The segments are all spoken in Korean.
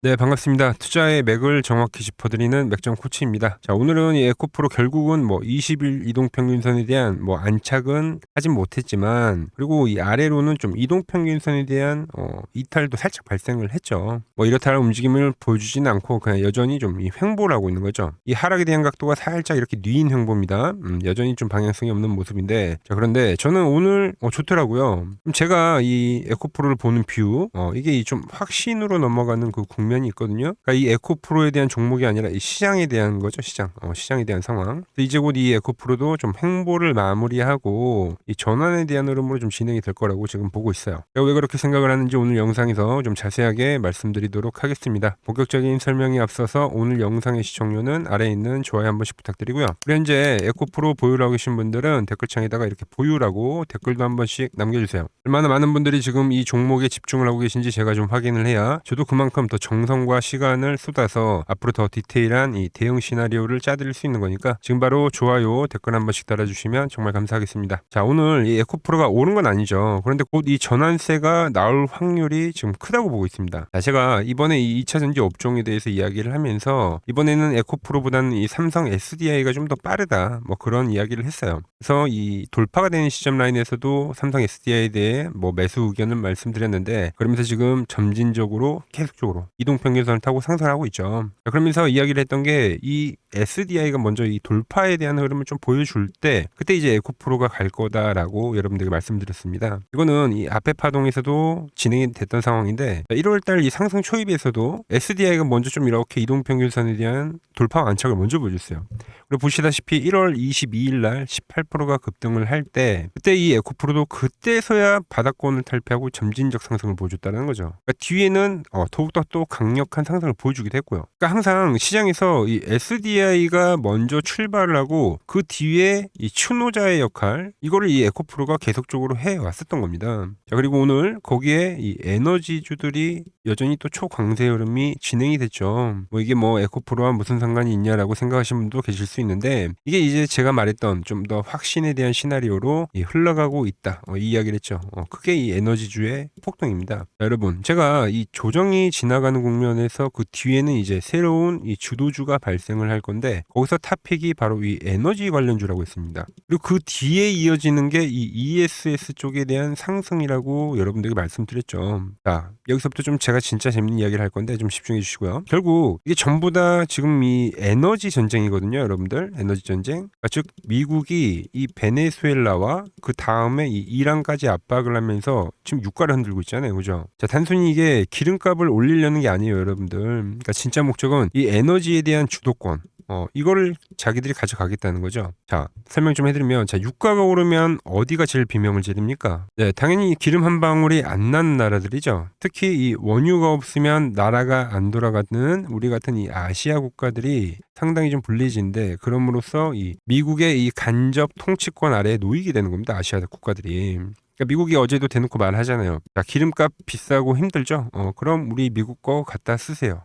네, 반갑습니다. 투자의 맥을 정확히 짚어드리는 맥점 코치입니다. 자, 오늘은 이 에코프로 결국은 20일 이동평균선에 대한 안착은 하진 못했지만, 그리고 이 아래로는 좀 이동평균선에 대한 이탈도 살짝 발생을 했죠. 이렇다 할 움직임을 보여주진 않고 그냥 여전히 좀 이 횡보를 하고 있는 거죠. 이 하락에 대한 각도가 살짝 이렇게 뉘인 횡보입니다. 여전히 좀 방향성이 없는 모습인데, 자, 그런데 저는 오늘 좋더라고요. 제가 이 에코프로를 보는 뷰, 이게 좀 확신으로 넘어가는 그 국면이 있거든요. 그러니까 이 에코프로에 대한 종목이 아니라 이 시장에 대한 거죠. 시장에 대한 상황. 이제 곧 이 에코프로도 좀 횡보를 마무리하고 이 전환에 대한 흐름으로 좀 진행이 될 거라고 지금 보고 있어요. 왜 그렇게 생각을 하는지 오늘 영상에서 좀 자세하게 말씀드리도록 하겠습니다. 본격적인 설명에 앞서서 오늘 영상의 시청료는 아래에 있는 좋아요 한 번씩 부탁드리고요. 그리고 현재 에코프로 보유하고 계신 분들은 댓글창에다가 이렇게 보유라고 댓글도 한 번씩 남겨주세요. 얼마나 많은 분들이 지금 이 종목에 집중을 하고 계신지 제가 좀 확인을 해야 저도 그만큼 더 정성과 시간을 쏟아서 앞으로 더 디테일한 이 대응 시나리오를 짜드릴 수 있는 거니까 지금 바로 좋아요, 댓글 한 번씩 달아주시면 정말 감사하겠습니다. 자, 오늘 이 에코프로가 오른 건 아니죠. 그런데 곧 이 전환세가 나올 확률이 지금 크다고 보고 있습니다. 자, 제가 이번에 이 2차전지 업종에 대해서 이야기를 하면서 이번에는 에코프로보다는 이 삼성 SDI가 좀 더 빠르다, 그런 이야기를 했어요. 그래서 이 돌파가 되는 시점 라인에서도 삼성 SDI에 대해 매수 의견을 말씀드렸는데, 그러면서 지금 점진적으로 계속적으로 이동평균선을 타고 상승하고 있죠. 그러면서 이야기를 했던 게 이 SDI가 먼저 이 돌파에 대한 흐름을 좀 보여줄 때 그때 이제 에코프로가 갈 거다라고 여러분들에게 말씀드렸습니다. 이거는 이 앞에 파동에서도 진행이 됐던 상황인데 1월달 이 상승 초입에서도 SDI가 먼저 좀 이렇게 이동평균선에 대한 돌파 안착을 먼저 보여줬어요. 그리고 보시다시피 1월 22일 날 18%가 급등을 할 때 그때 이 에코프로도 그때서야 바닥권을 탈피하고 점진적 상승을 보여줬다는 거죠. 그러니까 뒤에는 더욱더 또 강력한 상승을 보여주기도 했고요. 그러니까 항상 시장에서 이 SDI가 먼저 출발을 하고 그 뒤에 이 추노자의 역할, 이거를 이 에코프로가 계속적으로 해왔었던 겁니다. 자, 그리고 오늘 거기에 이 에너지주들이 여전히 또 초강세 흐름이 진행이 됐죠. 이게 에코프로와 무슨 상관이 있냐라고 생각하시는 분도 계실 수 있는데, 이게 이제 제가 말했던 좀 더 확신에 대한 시나리오로 흘러가고 있다, 이 이야기를 했죠. 그게 이 에너지주의 폭등입니다. 자, 여러분, 제가 이 조정이 지나가는 국면에서 그 뒤에는 이제 새로운 이 주도주가 발생을 할 건데, 거기서 탑픽이 바로 이 에너지 관련주라고 했습니다. 그리고 그 뒤에 이어지는 게 이 ESS 쪽에 대한 상승이라고 여러분들에게 말씀드렸죠. 자, 여기서부터 좀 제가 진짜 재밌는 이야기를 할 건데 좀 집중해 주시고요. 결국 이게 전부 다 지금 이 에너지 전쟁이거든요, 여러분들. 에너지 전쟁. 그러니까 즉 미국이 이 베네수엘라와 그 다음에 이 이란까지 압박을 하면서 지금 유가를 흔들고 있잖아요, 그죠? 자, 단순히 이게 기름값을 올리려는 게 아니에요, 여러분들. 그러니까 진짜 목적은 이 에너지에 대한 주도권, 이거를 자기들이 가져가겠다는 거죠. 자, 설명 좀 해드리면, 자, 유가가 오르면 어디가 제일 비명을 지릅니까? 네, 당연히 기름 한 방울이 안 나는 나라들이죠. 특히 이 원유가 없으면 나라가 안 돌아가는 우리 같은 이 아시아 국가들이 상당히 좀 불리해지는데, 그럼으로써 이 미국의 이 간접 통치권 아래에 놓이게 되는 겁니다, 아시아 국가들이. 그러니까 미국이 어제도 대놓고 말하잖아요. 자, 기름값 비싸고 힘들죠? 그럼 우리 미국 거 갖다 쓰세요.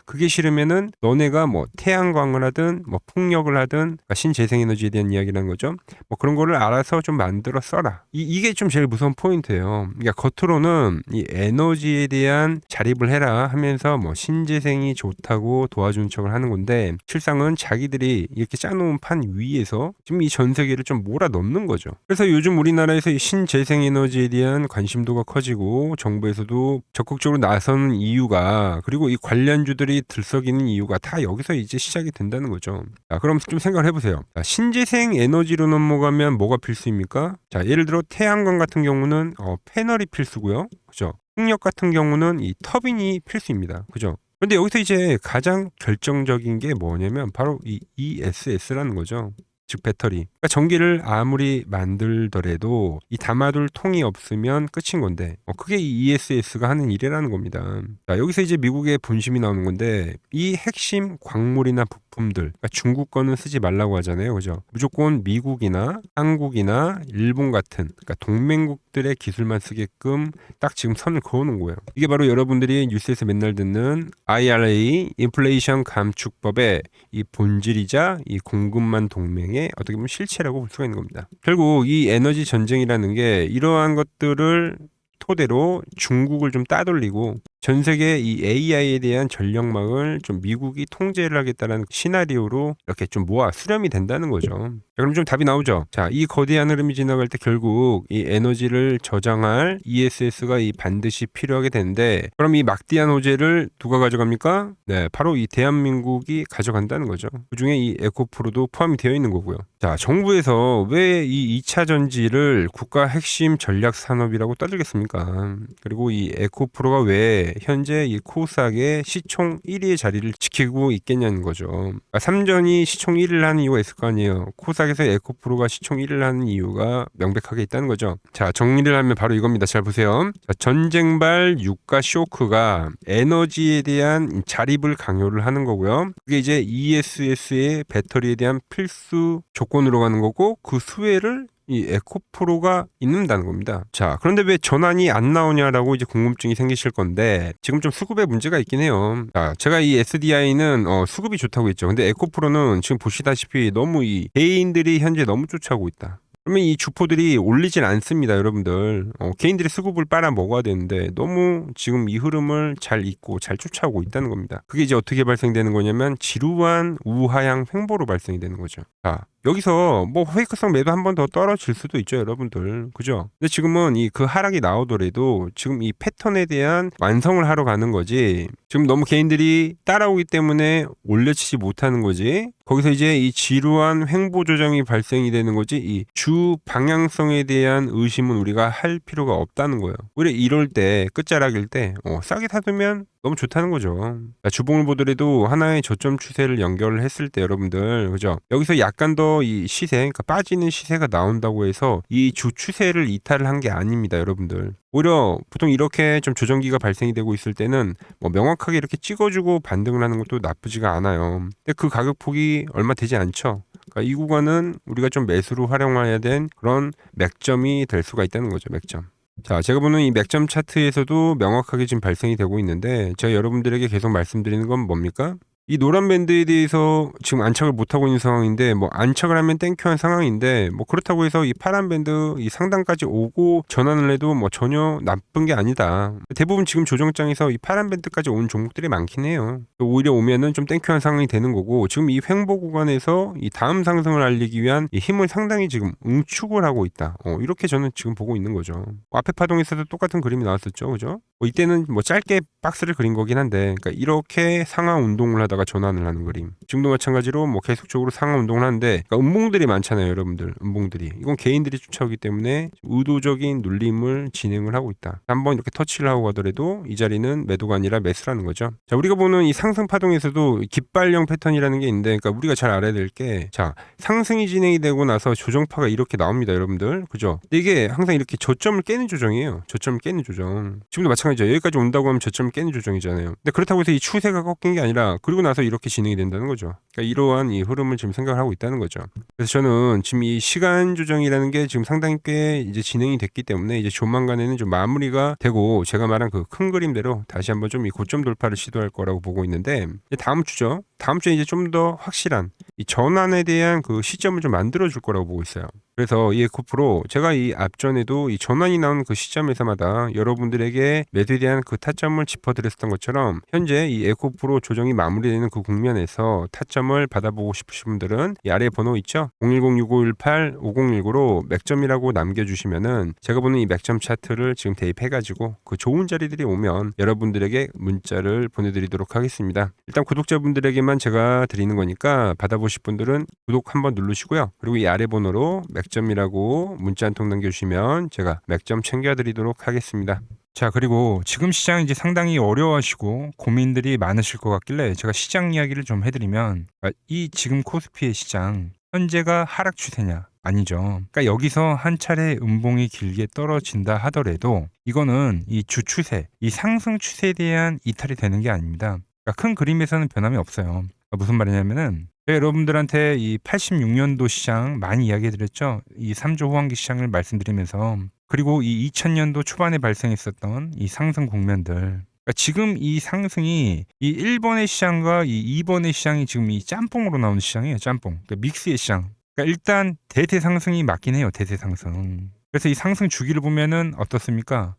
그게 싫으면은 너네가 태양광을 하든 풍력을 하든, 그러니까 신재생에너지에 대한 이야기라는 거죠. 그런 거를 알아서 좀 만들어 써라. 이게 좀 제일 무서운 포인트예요. 그러니까 겉으로는 이 에너지에 대한 자립을 해라 하면서 신재생이 좋다고 도와주는 척을 하는 건데, 실상은 자기들이 이렇게 짜놓은 판 위에서 지금 이 전 세계를 좀 몰아 넣는 거죠. 그래서 요즘 우리나라에서 이 신재생에너지에 대한 관심도가 커지고 정부에서도 적극적으로 나서는 이유가, 그리고 이 관련주들이 들썩이는 이유가 다 여기서 이제 시작이 된다는 거죠. 자, 그럼 좀 생각을 해보세요. 자, 신재생 에너지로 넘어가면 뭐가 필수입니까? 자, 예를 들어 태양광 같은 경우는 패널이 필수고요, 그죠? 풍력 같은 경우는 이 터빈이 필수입니다, 그죠? 근데 여기서 이제 가장 결정적인 게 뭐냐면 바로 이 ESS라는 거죠. 즉 배터리. 그러니까 전기를 아무리 만들더라도 이 담아둘 통이 없으면 끝인 건데, 그게 이 ESS가 하는 일이라는 겁니다. 자, 여기서 이제 미국의 본심이 나오는 건데, 이 핵심 광물이나 부품들, 그러니까 중국 거는 쓰지 말라고 하잖아요, 그죠? 무조건 미국이나 한국이나 일본 같은, 그러니까 동맹국들의 기술만 쓰게끔 딱 지금 선을 그어놓은 거예요. 이게 바로 여러분들이 뉴스에서 맨날 듣는 IRA, 인플레이션 감축법의 이 본질이자 이 공급망 동맹의 어떻게 보면 실체라고 볼 수가 있는 겁니다. 결국 이 에너지 전쟁이라는 게 이러한 것들을 토대로 중국을 좀 따돌리고 전 세계 이 AI에 대한 전력망을 좀 미국이 통제를 하겠다는 시나리오로 이렇게 좀 모아 수렴이 된다는 거죠. 자, 그럼 좀 답이 나오죠. 자, 이 거대한 흐름이 지나갈 때 결국 이 에너지를 저장할 ESS가 이 반드시 필요하게 되는데, 그럼 이 막대한 호재를 누가 가져갑니까? 네, 바로 이 대한민국이 가져간다는 거죠. 그중에 이 에코프로도 포함이 되어 있는 거고요. 자, 정부에서 왜 이 2차 전지를 국가 핵심 전략 산업이라고 떠들겠습니까? 그리고 이 에코프로가 왜 현재 이 코스닥의 시총 1위의 자리를 지키고 있겠냐는 거죠. 삼전이 시총 1위를 하는 이유가 있을 거 아니에요. 코스닥에서 에코프로가 시총 1위를 하는 이유가 명백하게 있다는 거죠. 자, 정리를 하면 바로 이겁니다. 잘 보세요. 자, 전쟁발 유가 쇼크가 에너지에 대한 자립을 강요를 하는 거고요. 그게 이제 ESS의 배터리에 대한 필수 조건으로 가는 거고, 그 수혜를 이 에코프로가 있는다는 겁니다. 자, 그런데 왜 전환이 안 나오냐라고 이제 궁금증이 생기실 건데, 지금 좀 수급에 문제가 있긴 해요. 자, 제가 이 SDI는 수급이 좋다고 했죠. 근데 에코프로는 지금 보시다시피 너무 이 개인들이 현재 너무 쫓아오고 있다. 그러면 이 주포들이 올리질 않습니다, 여러분들. 개인들이 수급을 빨아 먹어야 되는데 너무 지금 이 흐름을 잘 잇고 잘 쫓아오고 있다는 겁니다. 그게 이제 어떻게 발생되는 거냐면 지루한 우하향 횡보로 발생이 되는 거죠. 자, 여기서 뭐 페이크성 매도 한 번 더 떨어질 수도 있죠, 여러분들. 그죠? 근데 지금은 이 그 하락이 나오더라도 지금 이 패턴에 대한 완성을 하러 가는 거지, 지금 너무 개인들이 따라오기 때문에 올려치지 못하는 거지, 거기서 이제 이 지루한 횡보 조정이 발생이 되는 거지, 이 주 방향성에 대한 의심은 우리가 할 필요가 없다는 거예요. 오히려 이럴 때, 끝자락일 때 싸게 사두면 너무 좋다는 거죠. 주봉을 보더라도 하나의 저점 추세를 연결을 했을 때, 여러분들, 그죠? 여기서 약간 더 이 시세, 그러니까 빠지는 시세가 나온다고 해서 이 주 추세를 이탈을 한 게 아닙니다, 여러분들. 오히려 보통 이렇게 좀 조정기가 발생이 되고 있을 때는 뭐 명확하게 이렇게 찍어주고 반등을 하는 것도 나쁘지가 않아요. 근데 그 가격폭이 얼마 되지 않죠. 그러니까 이 구간은 우리가 좀 매수로 활용해야 된 그런 맥점이 될 수가 있다는 거죠, 맥점. 자, 제가 보는 이 맥점 차트에서도 명확하게 지금 발생이 되고 있는데, 제가 여러분들에게 계속 말씀드리는 건 뭡니까? 이 노란 밴드에 대해서 지금 안착을 못하고 있는 상황인데, 뭐 안착을 하면 땡큐한 상황인데, 뭐 그렇다고 해서 이 파란 밴드 이 상단까지 오고 전환을 해도 뭐 전혀 나쁜 게 아니다. 대부분 지금 조정장에서 이 파란 밴드까지 온 종목들이 많긴 해요. 오히려 오면은 좀 땡큐한 상황이 되는 거고, 지금 이 횡보 구간에서 이 다음 상승을 알리기 위한 이 힘을 상당히 지금 응축을 하고 있다. 이렇게 저는 지금 보고 있는 거죠. 앞에 파동에서도 똑같은 그림이 나왔었죠, 그죠? 이때는 뭐 짧게 박스를 그린 거긴 한데, 그러니까 이렇게 상하 운동을 하다가 전환을 하는 그림. 지금도 마찬가지로 뭐 계속적으로 상하 운동을 하는데, 그러니까 음봉들이 많잖아요, 여러분들. 음봉들이. 이건 개인들이 쫓아오기 때문에 의도적인 눌림을 진행을 하고 있다. 한번 이렇게 터치를 하고 가더라도 이 자리는 매도가 아니라 매수라는 거죠. 자, 우리가 보는 이 상승 파동에서도 깃발령 패턴이라는 게 있는데, 그러니까 우리가 잘 알아야 될 게, 자, 상승이 진행이 되고 나서 조정파가 이렇게 나옵니다, 여러분들. 그죠? 근데 이게 항상 이렇게 저점을 깨는 조정이에요. 저점을 깨는 조정. 지금도 마찬가지죠. 여기까지 온다고 하면 저점을 깨는 조정이잖아요. 근데 그렇다고 해서 이 추세가 꺾인 게 아니라, 그리고 나서 이렇게 진행이 된다는 거죠. 그러니까 이러한 이 흐름을 지금 생각을 하고 있다는 거죠. 그래서 저는 지금 이 시간 조정이라는 게 지금 상당히 꽤 이제 진행이 됐기 때문에, 이제 조만간에는 좀 마무리가 되고, 제가 말한 그 큰 그림대로 다시 한번 좀 이 고점 돌파를 시도할 거라고 보고 있는데, 다음 주죠. 다음 주에 이제 좀 더 확실한 이 전환에 대한 그 시점을 좀 만들어 줄 거라고 보고 있어요. 그래서 이 에코프로, 제가 이 앞전에도 이 전환이 나온 그 시점에서마다 여러분들에게 매수에 대한 그 타점을 짚어드렸던 것처럼, 현재 이 에코프로 조정이 마무리되는 그 국면에서 타점을 받아보고 싶으신 분들은 이 아래 번호 있죠? 010-6518-5019로 맥점이라고 남겨주시면은, 제가 보는 이 맥점 차트를 지금 대입해가지고 그 좋은 자리들이 오면 여러분들에게 문자를 보내드리도록 하겠습니다. 일단 구독자분들에게만 제가 드리는 거니까 받아보실 분들은 구독 한번 누르시고요. 그리고 이 아래 번호로 맥점이라고 문자 한 통 남겨주시면 제가 맥점 챙겨드리도록 하겠습니다. 자, 그리고 지금 시장 이제 상당히 어려워하시고 고민들이 많으실 것 같길래 제가 시장 이야기를 좀 해드리면, 이 지금 코스피의 시장 현재가 하락 추세냐? 아니죠. 그러니까 여기서 한 차례 음봉이 길게 떨어진다 하더라도 이거는 이 주 추세, 이 상승 추세에 대한 이탈이 되는 게 아닙니다. 그러니까 큰 그림에서는 변함이 없어요. 그러니까 무슨 말이냐면은, 제가 여러분들한테 이 86년도 시장 많이 이야기해드렸죠. 이 3조 호황기 시장을 말씀드리면서, 그리고 이 2000년도 초반에 발생했었던 이 상승 국면들, 그러니까 지금 이 상승이 이 1번의 시장과 이 2번의 시장이 지금 이 짬뽕으로 나오는 시장이에요. 짬뽕. 그러니까 믹스의 시장. 그러니까 일단 대세 상승이 맞긴 해요. 대세 상승. 그래서 이 상승 주기를 보면은 어떻습니까?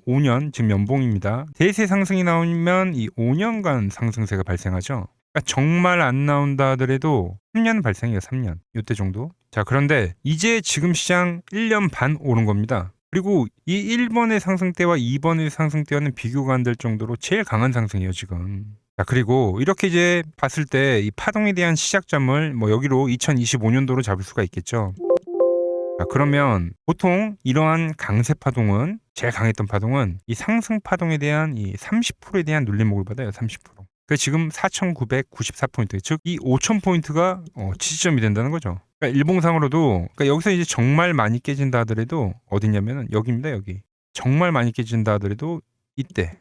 5년 지금 연봉입니다. 대세 상승이 나오면 이 5년간 상승세가 발생하죠. 그러니까 정말 안 나온다 하더라도 3년 발생해요. 3년. 요때 정도. 자, 그런데 이제 지금 시장 1년 반 오른 겁니다. 그리고 이 1번의 상승 때와 2번의 상승 때와는 비교가 안 될 정도로 제일 강한 상승이에요, 지금. 자, 그리고 이렇게 이제 봤을 때 이 파동에 대한 시작점을 뭐 여기로 2025년도로 잡을 수가 있겠죠. 자, 그러면 보통 이러한 강세 파동은, 제일 강했던 파동은 이 상승 파동에 대한 이 30%에 대한 눌림목을 받아요. 30%. 그 지금 4,994포인트, 즉 이 5,000포인트가 지지점이 된다는 거죠. 그러니까 일봉상으로도, 그러니까 여기서 이제 정말 많이 깨진다 하더라도 어디냐면은 여기입니다. 여기. 정말 많이 깨진다 하더라도 이때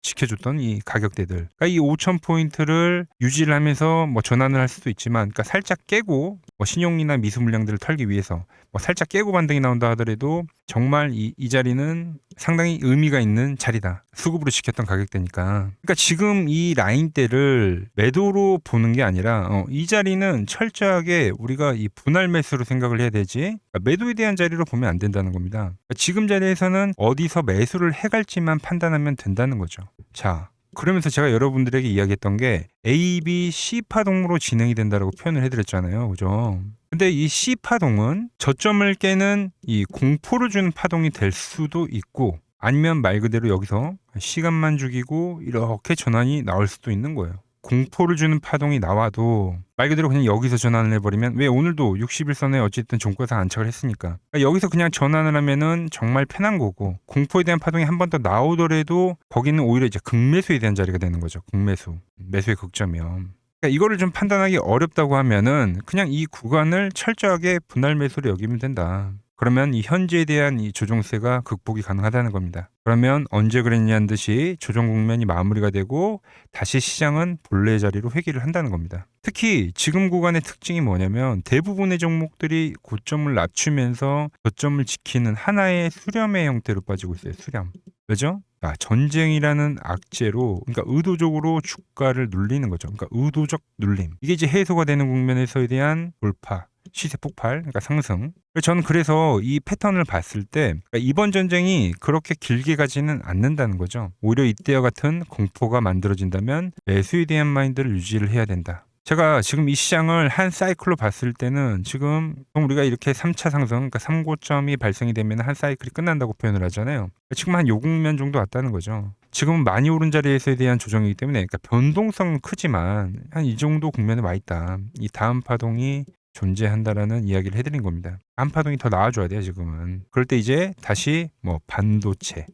지켜줬던 이 가격대들. 그러니까 이 5,000포인트를 유지를 하면서 뭐 전환을 할 수도 있지만, 그러니까 살짝 깨고 뭐 신용이나 미수 물량들을 털기 위해서 뭐 살짝 깨고 반등이 나온다 하더라도 정말 이 자리는 상당히 의미가 있는 자리다. 수급으로 지켰던 가격대니까. 그러니까 지금 이 라인대를 매도로 보는 게 아니라 이 자리는 철저하게 우리가 이 분할 매수로 생각을 해야 되지, 그러니까 매도에 대한 자리로 보면 안 된다는 겁니다. 그러니까 지금 자리에서는 어디서 매수를 해갈지만 판단하면 된다는 거죠. 자, 그러면서 제가 여러분들에게 이야기했던 게 A, B, C 파동으로 진행이 된다라고 표현을 해드렸잖아요. 그죠? 근데 이 C 파동은 저점을 깨는 이 공포를 주는 파동이 될 수도 있고, 아니면 말 그대로 여기서 시간만 죽이고 이렇게 전환이 나올 수도 있는 거예요. 공포를 주는 파동이 나와도 말 그대로 그냥 여기서 전환을 해버리면, 왜 오늘도 60일선에 어쨌든 종가상 안착을 했으니까, 그러니까 여기서 그냥 전환을 하면은 정말 편한 거고, 공포에 대한 파동이 한 번 더 나오더라도 거기는 오히려 이제 극매수에 대한 자리가 되는 거죠. 극매수, 매수의 극점이요. 그러니까 이거를 좀 판단하기 어렵다고 하면은 그냥 이 구간을 철저하게 분할 매수로 여기면 된다. 그러면 이 현재에 대한 이 조정세가 극복이 가능하다는 겁니다. 그러면 언제 그랬냐는 듯이 조정 국면이 마무리가 되고 다시 시장은 본래 자리로 회귀를 한다는 겁니다. 특히 지금 구간의 특징이 뭐냐면 대부분의 종목들이 고점을 낮추면서 저점을 지키는 하나의 수렴의 형태로 빠지고 있어요. 수렴. 왜죠? 전쟁이라는 악재로, 그러니까 의도적으로 주가를 눌리는 거죠. 그러니까 의도적 눌림. 이게 이제 해소가 되는 국면에서에 대한 돌파, 시세 폭발, 그러니까 상승. 저는 그래서 이 패턴을 봤을 때 그러니까 이번 전쟁이 그렇게 길게 가지는 않는다는 거죠. 오히려 이때와 같은 공포가 만들어진다면 매수에 대한 마인드를 유지를 해야 된다. 제가 지금 이 시장을 한 사이클로 봤을 때는 지금 우리가 이렇게 3차 상승, 그러니까 3고점이 발생이 되면 한 사이클이 끝난다고 표현을 하잖아요. 지금 한 요 국면 정도 왔다는 거죠. 지금은 많이 오른 자리에서에 대한 조정이기 때문에, 그러니까 변동성은 크지만 한 이 정도 국면에 와 있다. 이 다음 파동이 존재한다라는 이야기를 해드린 겁니다. 다음 파동이 더 나와줘야 돼요, 지금은. 그럴 때 이제 다시 뭐 반도체,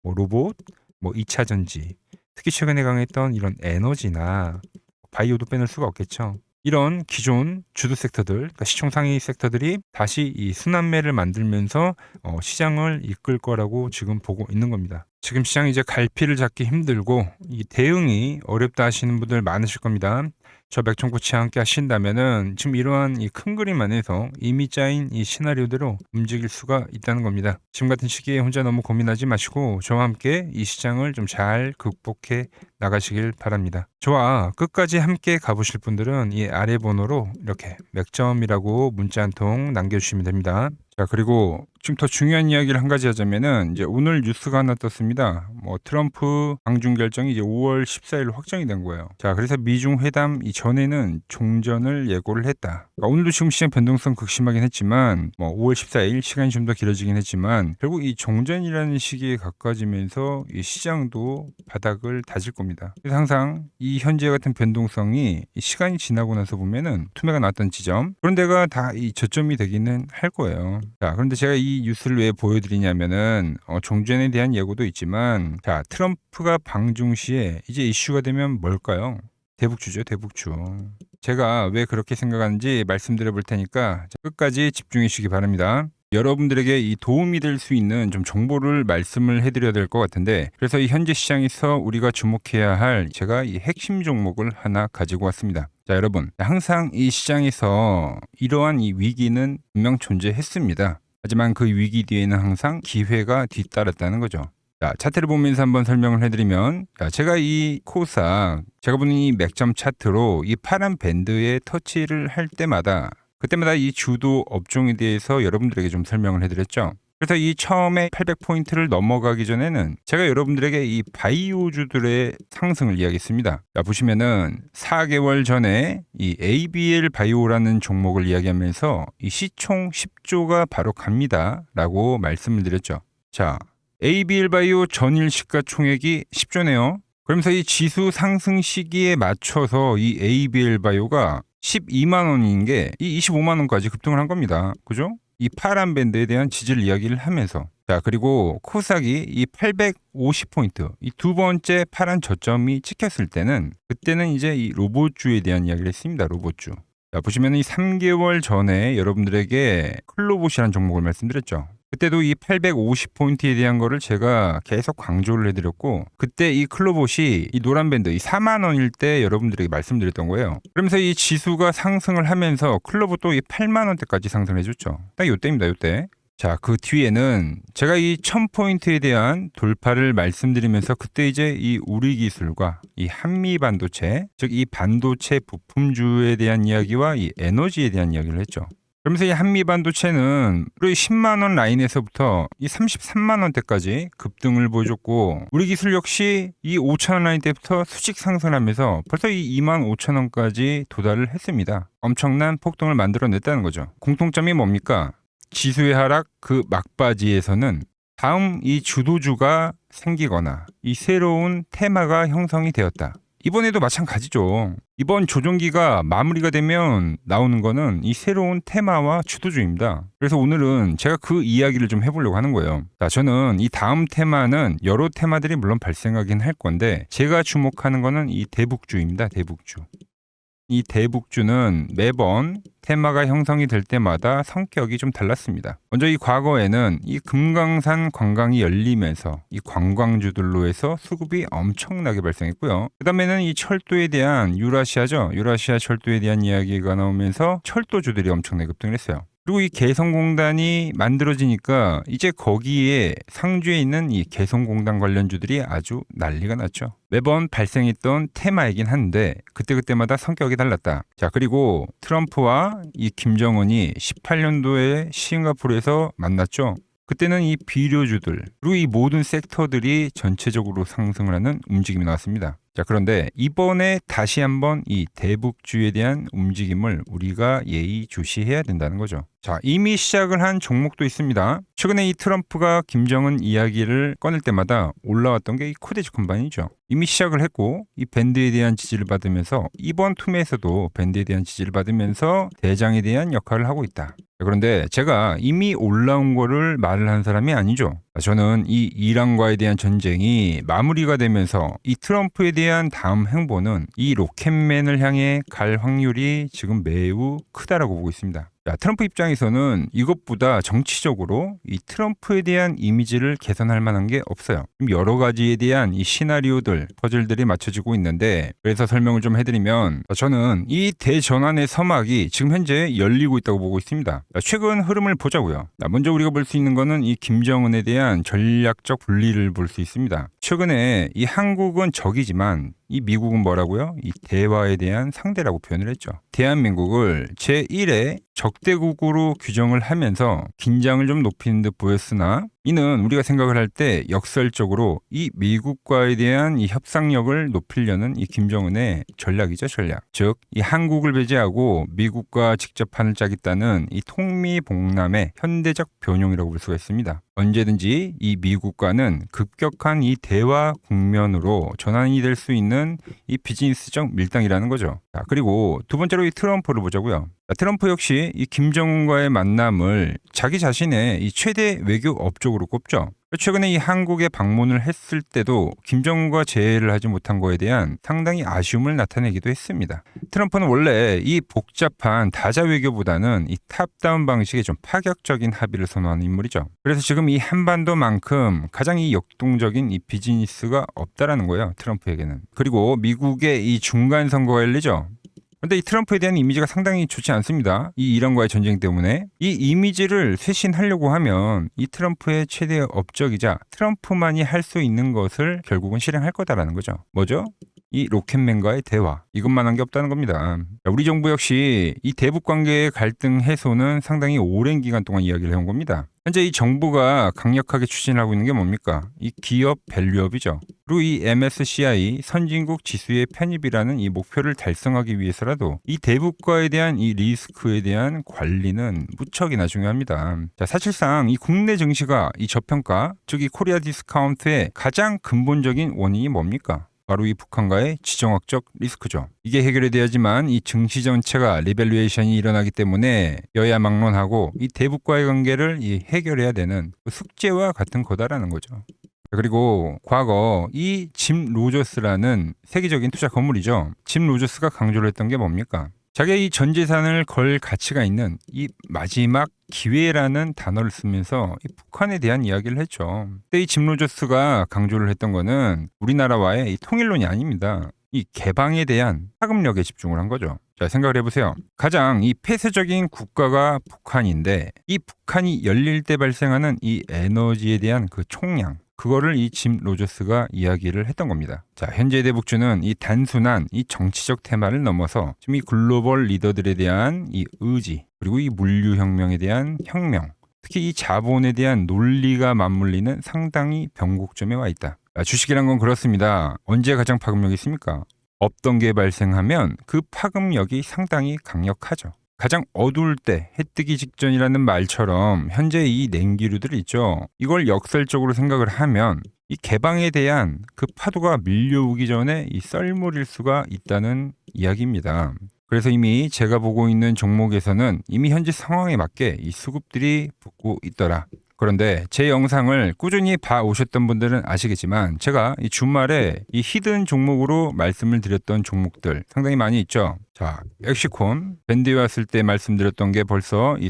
뭐 로봇, 뭐 2차 전지, 특히 최근에 강했던 이런 에너지나 바이오도 빼놓을 수가 없겠죠. 이런 기존 주도 섹터들, 그러니까 시총 상위 섹터들이 다시 이 순환매를 만들면서 시장을 이끌 거라고 지금 보고 있는 겁니다. 지금 시장이 이제 갈피를 잡기 힘들고 이 대응이 어렵다 하시는 분들 많으실 겁니다. 저 맥종코치와 함께 하신다면은 지금 이러한 이 큰 그림 안에서 이미 짜인 이 시나리오대로 움직일 수가 있다는 겁니다. 지금 같은 시기에 혼자 너무 고민하지 마시고 저와 함께 이 시장을 좀 잘 극복해 나가시길 바랍니다. 저와 끝까지 함께 가보실 분들은 이 아래 번호로 이렇게 맥점이라고 문자 한 통 남겨주시면 됩니다. 자, 그리고 지금 더 중요한 이야기를 한 가지 하자면은 이제 오늘 뉴스가 하나 떴습니다. 뭐 트럼프 방중 결정이 이제 5월 14일 확정이 된 거예요. 자, 그래서 미중 회담 이전에는 종전을 예고를 했다. 그러니까 오늘도 지금 시장 변동성 극심하긴 했지만 뭐 5월 14일 시간이 좀 더 길어지긴 했지만 결국 이 종전이라는 시기에 가까워지면서 이 시장도 바닥을 다질 겁니다. 그래서 항상 이 현재 같은 변동성이 이 시간이 지나고 나서 보면은 투매가 나왔던 지점, 그런 데가 다 이 저점이 되기는 할 거예요. 자, 그런데 제가 이 뉴스를 왜 보여드리냐면은 종전에 대한 예고도 있지만, 자, 트럼프가 방중 시에 이제 이슈가 되면 뭘까요? 대북주죠, 대북주. 제가 왜 그렇게 생각하는지 말씀드려 볼 테니까 끝까지 집중해 주시기 바랍니다. 여러분들에게 이 도움이 될 수 있는 좀 정보를 말씀을 해드려야 될 것 같은데, 그래서 이 현재 시장에서 우리가 주목해야 할 제가 이 핵심 종목을 하나 가지고 왔습니다. 자, 여러분, 항상 이 시장에서 이러한 이 위기는 분명 존재했습니다. 하지만 그 위기 뒤에는 항상 기회가 뒤따랐다는 거죠. 자, 차트를 보면서 한번 설명을 해드리면, 자, 제가 이 코스닥, 제가 보는 이 맥점 차트로 이 파란 밴드에 터치를 할 때마다 그때마다 이 주도 업종에 대해서 여러분들에게 좀 설명을 해드렸죠. 그래서 이 처음에 800포인트를 넘어가기 전에는 제가 여러분들에게 이 바이오주들의 상승을 이야기했습니다. 자, 보시면은 4개월 전에 이 ABL 바이오라는 종목을 이야기하면서 이 시총 10조가 바로 갑니다 라고 말씀을 드렸죠. 자, ABL 바이오 전일 시가총액이 10조네요. 그러면서 이 지수 상승 시기에 맞춰서 이 ABL 바이오가 12만 원인 게 이 25만 원까지 급등을 한 겁니다. 그죠? 이 파란 밴드에 대한 지지를 이야기를 하면서, 자, 그리고 코스닥이 이 850포인트 이 두 번째 파란 저점이 찍혔을 때는, 그때는 이제 이 로봇주에 대한 이야기를 했습니다. 로봇주. 자, 보시면 이 3개월 전에 여러분들에게 클로봇이라는 종목을 말씀드렸죠. 그때도 이 850포인트에 대한 거를 제가 계속 강조를 해드렸고, 그때 이 클로봇이 이 노란 밴드 이 4만 원일 때 여러분들에게 말씀드렸던 거예요. 그러면서 이 지수가 상승을 하면서 클로봇도 이 8만 원대까지 상승을 해줬죠. 딱 요때입니다. 요때. 자, 그 뒤에는 제가 이 1000포인트에 대한 돌파를 말씀드리면서 그때 이제 이 우리 기술과 이 한미 반도체, 즉 이 반도체 부품주에 대한 이야기와 이 에너지에 대한 이야기를 했죠. 그러면서 이 한미 반도체는 우리 10만 원 라인에서부터 이 33만 원대까지 급등을 보여줬고, 우리 기술 역시 이 5천 원 라인대부터 수직 상승하면서 벌써 이 2만 5천 원까지 도달을 했습니다. 엄청난 폭등을 만들어냈다는 거죠. 공통점이 뭡니까? 지수의 하락 그 막바지에서는 다음 이 주도주가 생기거나 이 새로운 테마가 형성이 되었다. 이번에도 마찬가지죠. 이번 조정기가 마무리가 되면 나오는 거는 이 새로운 테마와 주도주입니다. 그래서 오늘은 제가 그 이야기를 좀 해보려고 하는 거예요. 자, 저는 이 다음 테마는 여러 테마들이 물론 발생하긴 할 건데, 제가 주목하는 거는 이 대북주입니다. 대북주. 이 대북주는 매번 테마가 형성이 될 때마다 성격이 좀 달랐습니다. 먼저 이 과거에는 이 금강산 관광이 열리면서 이 관광주들로 해서 수급이 엄청나게 발생했고요. 그 다음에는 이 철도에 대한 유라시아죠. 유라시아 철도에 대한 이야기가 나오면서 철도주들이 엄청나게 급등을 했어요. 그리고 이 개성공단이 만들어지니까 이제 거기에 상주에 있는 이 개성공단 관련주들이 아주 난리가 났죠. 매번 발생했던 테마이긴 한데 그때그때마다 성격이 달랐다. 자, 그리고 트럼프와 이 김정은이 18년도에 싱가포르에서 만났죠. 그때는 이 비료주들 그리고 이 모든 섹터들이 전체적으로 상승을 하는 움직임이 나왔습니다. 자, 그런데 이번에 다시 한번 이 대북주에 대한 움직임을 우리가 예의주시해야 된다는 거죠. 자, 이미 시작을 한 종목도 있습니다. 최근에 이 트럼프가 김정은 이야기를 꺼낼 때마다 올라왔던 게 이 코데지 컴바인이죠. 이미 시작을 했고 이 밴드에 대한 지지를 받으면서 이번 투매에서도 밴드에 대한 지지를 받으면서 대장에 대한 역할을 하고 있다. 그런데 제가 이미 올라온 거를 말을 한 사람이 아니죠. 저는 이 이란과에 대한 전쟁이 마무리가 되면서 이 트럼프에 대한 다음 행보는 이 로켓맨을 향해 갈 확률이 지금 매우 크다라고 보고 있습니다. 자, 트럼프 입장에서는 이것보다 정치적으로 이 트럼프에 대한 이미지를 개선할 만한 게 없어요. 여러 가지에 대한 이 시나리오들, 퍼즐들이 맞춰지고 있는데, 그래서 설명을 좀 해드리면 저는 이 대전환의 서막이 지금 현재 열리고 있다고 보고 있습니다. 최근 흐름을 보자고요. 먼저 우리가 볼 수 있는 거는 이 김정은에 대한 전략적 분리를 볼 수 있습니다. 최근에 이 한국은 적이지만 이 미국은 뭐라고요? 이 대화에 대한 상대라고 표현을 했죠. 대한민국을 제1의 적대국으로 규정을 하면서 긴장을 좀 높이는 듯 보였으나, 이는 우리가 생각을 할 때 역설적으로 이 미국과에 대한 이 협상력을 높이려는 이 김정은의 전략이죠, 전략. 즉, 이 한국을 배제하고 미국과 직접 판을 짜겠다는 이 통미봉남의 현대적 변용이라고 볼 수가 있습니다. 언제든지 이 미국과는 급격한 이 대화 국면으로 전환이 될 수 있는 이 비즈니스적 밀당이라는 거죠. 자, 그리고 두 번째로 이 트럼프를 보자고요. 트럼프 역시 이 김정은과의 만남을 자기 자신의 이 최대 외교 업적으로 꼽죠. 최근에 이 한국에 방문을 했을 때도 김정은과 재회를 하지 못한 거에 대한 상당히 아쉬움을 나타내기도 했습니다. 트럼프는 원래 이 복잡한 다자 외교보다는 이 탑다운 방식의 좀 파격적인 합의를 선호하는 인물이죠. 그래서 지금 이 한반도만큼 가장 이 역동적인 이 비즈니스가 없다라는 거예요, 트럼프에게는. 그리고 미국의 이 중간 선거가 열리죠. 근데 이 트럼프에 대한 이미지가 상당히 좋지 않습니다. 이 이란과의 전쟁 때문에. 이 이미지를 쇄신하려고 하면 이 트럼프의 최대 업적이자 트럼프만이 할 수 있는 것을 결국은 실행할 거다라는 거죠. 뭐죠? 이 로켓맨과의 대화 이것만 한 게 없다는 겁니다. 우리 정부 역시 이 대북 관계의 갈등 해소는 상당히 오랜 기간 동안 이야기를 해온 겁니다. 현재 이 정부가 강력하게 추진하고 있는 게 뭡니까? 이 기업 밸류업이죠. 그리고 이 MSCI 선진국 지수의 편입이라는 이 목표를 달성하기 위해서라도 이 대북과에 대한 이 리스크에 대한 관리는 무척이나 중요합니다. 자, 사실상 이 국내 증시가 이 저평가, 즉 이 코리아 디스카운트의 가장 근본적인 원인이 뭡니까? 바로 이 북한과의 지정학적 리스크죠. 이게 해결이 돼야지만 이 증시 전체가 리밸류에이션이 일어나기 때문에 여야 막론하고 이 대북과의 관계를 이 해결해야 되는 그 숙제와 같은 거다라는 거죠. 그리고 과거 이 짐 로저스라는 세계적인 투자 건물이죠. 짐 로저스가 강조를 했던 게 뭡니까? 자기의 이 전 재산을 걸 가치가 있는 이 마지막 기회라는 단어를 쓰면서 이 북한에 대한 이야기를 했죠. 그때 이 짐 로저스가 강조를 했던 거는 우리나라와의 이 통일론이 아닙니다. 이 개방에 대한 파급력에 집중을 한 거죠. 자, 생각을 해보세요. 가장 이 폐쇄적인 국가가 북한인데 이 북한이 열릴 때 발생하는 이 에너지에 대한 그 총량 그거를 이 짐 로저스가 이야기를 했던 겁니다. 자, 현재 대북주는 이 단순한 이 정치적 테마를 넘어서 지금 이 글로벌 리더들에 대한 이 의지 그리고 이 물류혁명에 대한 혁명 특히 이 자본에 대한 논리가 맞물리는 상당히 변곡점에 와 있다. 주식이란 건 그렇습니다. 언제 가장 파급력이 있습니까? 없던 게 발생하면 그 파급력이 상당히 강력하죠. 가장 어두울 때 해 뜨기 직전이라는 말처럼 현재 이 냉기류들 있죠. 이걸 역설적으로 생각을 하면 이 개방에 대한 그 파도가 밀려오기 전에 이 썰물일 수가 있다는 이야기입니다. 그래서 이미 제가 보고 있는 종목에서는 이미 현재 상황에 맞게 이 수급들이 붙고 있더라. 그런데 제 영상을 꾸준히 봐오셨던 분들은 아시겠지만 제가 이 주말에 이 히든 종목으로 말씀을 드렸던 종목들 상당히 많이 있죠. 자, 엑시콘 밴드에 왔을 때 말씀드렸던 게 벌써 이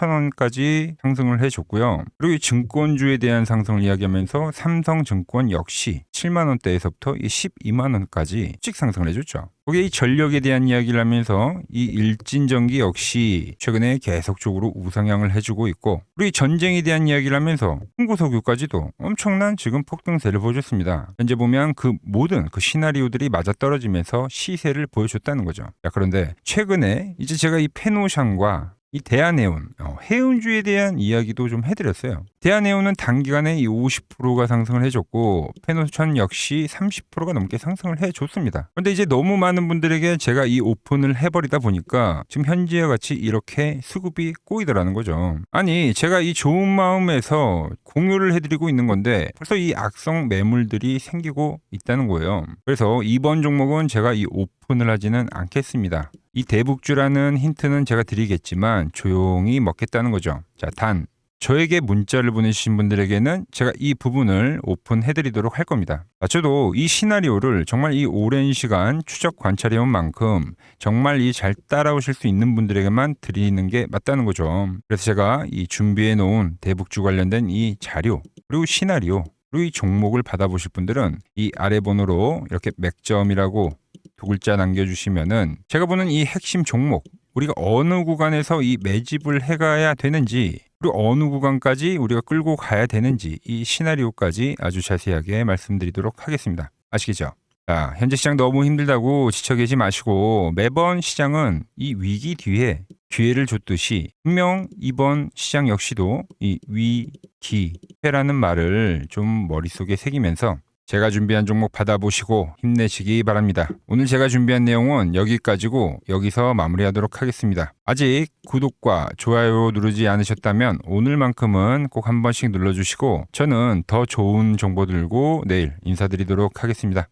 34,000원까지 상승을 해줬고요. 그리고 이 증권주에 대한 상승을 이야기하면서 삼성증권 역시 7만 원대에서부터 이 12만 원까지 씩 상승을 해줬죠. 거기에 이 전력에 대한 이야기를 하면서 이 일진전기 역시 최근에 계속적으로 우상향을 해주고 있고 그리고 이 전쟁에 대한 이야기를 하면서 홍보석유까지도 엄청난 지금 폭등세를 보여줬습니다. 현재 보면 그 모든 그 시나리오들이 맞아떨어지면서 시세를 보여줬다는 거죠. 자, 그런데 최근에 이제 제가 이 페노션과 이 대한해운, 해운주에 대한 이야기도 좀 해드렸어요. 대한해운은 단기간에 이 50%가 상승을 해줬고 페노션 역시 30%가 넘게 상승을 해줬습니다. 그런데 이제 너무 많은 분들에게 제가 이 오픈을 해버리다 보니까 지금 현재와 같이 이렇게 수급이 꼬이더라는 거죠. 아니 제가 이 좋은 마음에서 공유를 해드리고 있는 건데 벌써 이 악성 매물들이 생기고 있다는 거예요. 그래서 이번 종목은 제가 이 오픈을 하지는 않겠습니다. 이 대북주라는 힌트는 제가 드리겠지만 조용히 먹겠다는 거죠. 자, 단 저에게 문자를 보내주신 분들에게는 제가 이 부분을 오픈해드리도록 할 겁니다. 저도 이 시나리오를 정말 이 오랜 시간 추적 관찰해온 만큼 정말 이 잘 따라오실 수 있는 분들에게만 드리는 게 맞다는 거죠. 그래서 제가 이 준비해놓은 대북주 관련된 이 자료 그리고 시나리오 그리고 이 종목을 받아보실 분들은 이 아래 번호로 이렇게 맥점이라고 두 글자 남겨주시면은 제가 보는 이 핵심 종목 우리가 어느 구간에서 이 매집을 해가야 되는지 그리고 어느 구간까지 우리가 끌고 가야 되는지 이 시나리오까지 아주 자세하게 말씀드리도록 하겠습니다. 아시겠죠? 자, 현재 시장 너무 힘들다고 지쳐 계시 마시고 매번 시장은 이 위기 뒤에 기회를 줬듯이 분명 이번 시장 역시도 이 위기회라는 말을 좀 머릿속에 새기면서 제가 준비한 종목 받아보시고 힘내시기 바랍니다. 오늘 제가 준비한 내용은 여기까지고 여기서 마무리하도록 하겠습니다. 아직 구독과 좋아요 누르지 않으셨다면 오늘만큼은 꼭 한 번씩 눌러주시고 저는 더 좋은 정보 들고 내일 인사드리도록 하겠습니다.